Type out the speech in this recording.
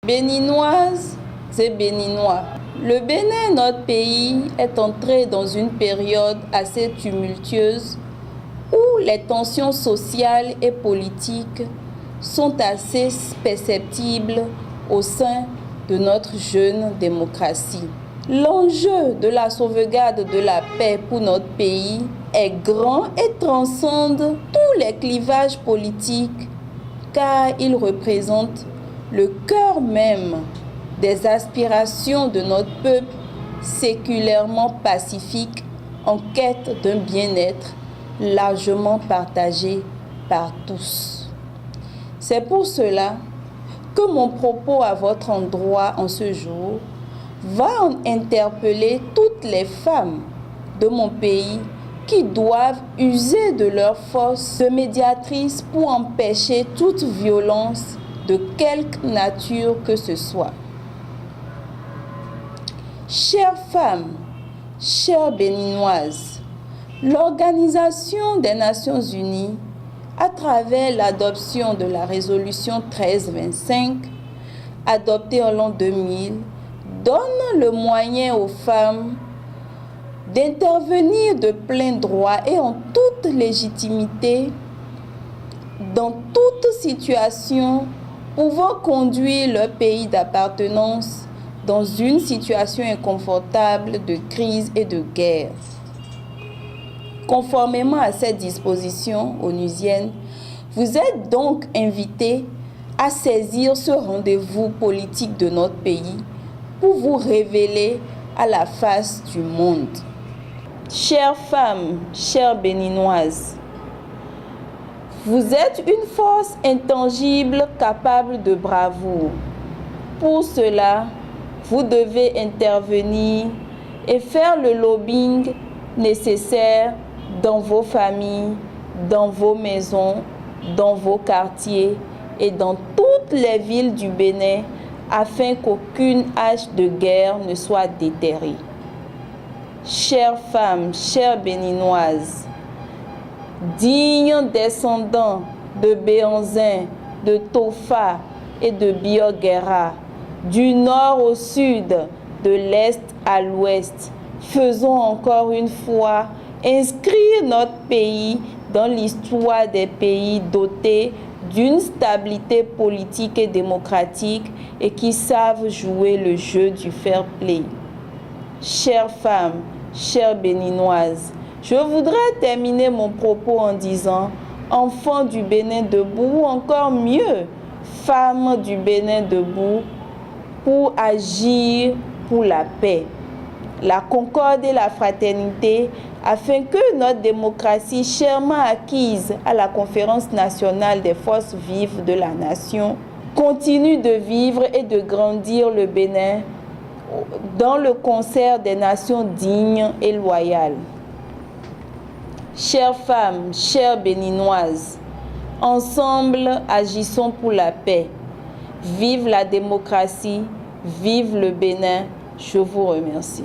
Béninoises et Béninois, le Bénin, notre pays, est entré dans une période assez tumultueuse où les tensions sociales et politiques sont assez perceptibles au sein de notre jeune démocratie. L'enjeu de la sauvegarde de la paix pour notre pays est grand et transcende tous les clivages politiques car il représente le cœur même des aspirations de notre peuple séculairement pacifique en quête d'un bien-être largement partagé par tous. C'est pour cela que mon propos à votre endroit en ce jour va interpeller toutes les femmes de mon pays qui doivent user de leur force de médiatrice pour empêcher toute violence de quelque nature que ce soit. Chères femmes, chères Béninoises, l'Organisation des Nations Unies, à travers l'adoption de la résolution 1325, adoptée en l'an 2000, donne le moyen aux femmes d'intervenir de plein droit et en toute légitimité dans toute situation pouvant conduire leur pays d'appartenance dans une situation inconfortable de crise et de guerre. Conformément à cette disposition onusienne, vous êtes donc invités à saisir ce rendez-vous politique de notre pays pour vous révéler à la face du monde. Chères femmes, chères Béninoises, vous êtes une force intangible capable de bravoure. Pour cela, vous devez intervenir et faire le lobbying nécessaire dans vos familles, dans vos maisons, dans vos quartiers et dans toutes les villes du Bénin afin qu'aucune hache de guerre ne soit déterrée. Chères femmes, chères Béninoises, dignes descendants de Béhanzin, de Tofa et de Bioguera, du nord au sud, de l'est à l'ouest, faisons encore une fois inscrire notre pays dans l'histoire des pays dotés d'une stabilité politique et démocratique et qui savent jouer le jeu du fair play. Chères femmes, chères Béninoises, je voudrais terminer mon propos en disant « Enfants du Bénin debout » ou encore mieux « Femmes du Bénin debout » pour agir pour la paix, la concorde et la fraternité afin que notre démocratie chèrement acquise à la Conférence nationale des forces vives de la nation continue de vivre et de grandir le Bénin dans le concert des nations dignes et loyales. Chères femmes, chères Béninoises, ensemble agissons pour la paix. Vive la démocratie, vive le Bénin, je vous remercie.